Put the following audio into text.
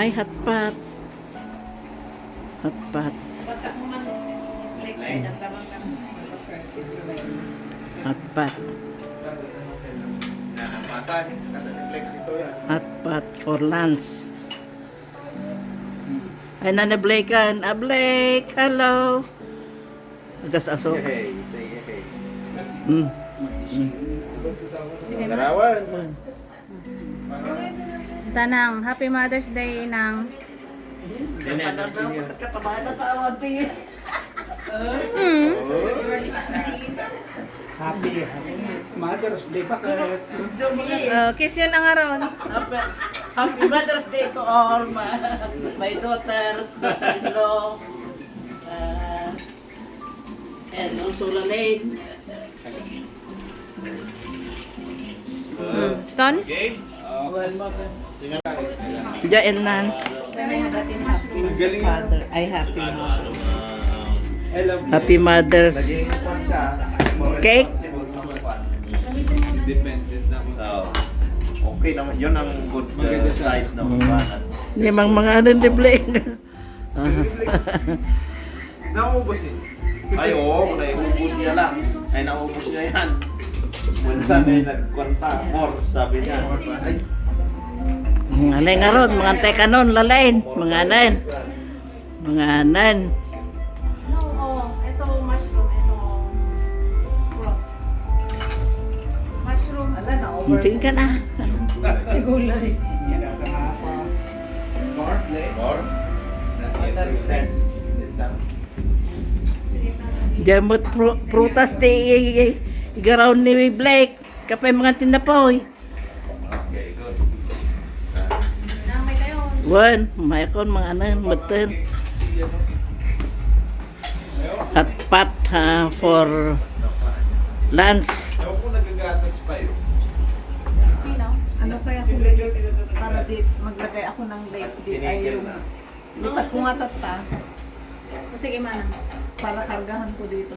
Ay, hot pot. Hot pot. Hot pot. Hot pot for lunch. Ay, Nana Blakean. Blake, hello. Agas aso. Hey, say hey. Larawan. Tanang, Happy Mother's Day nang. Happy Mother's Day pa Kiss yun ang aron. Happy Mother's Day to all my daughters, daughter-in-law, and also Lalaine. Stone? Ja and Nan. Father, I happy mother. Happy Mother's cake. Independent na mo. Okay naman, yun ang good side ng banan. Limang mga ano ni Blake. Naubos eh. Ay, oo, naubos niya lang. Ay, naubos niya yan. Minsan ay nagkwanta, more, sabi niya. Ay, Mga anay nga ron, mga antay ka nun, Lalaine. Mga anan. Mga anan. No, ito mushroom, ito frost. Mushroom. Ala na, Munting ka na. Gulay. more. Jamot prutas di igaraw ni Blake. Kapay mga tinapoy. Okay, good. Namay kayo. Wan, mayakon mga anan, matan. At pat for lunch. Ako kung nagagatas pa yun. Sino? Ano kaya kung para di maglagay ako ng late di ay yung lipat ko nga tata Sige, manang. para kargahan ko dito.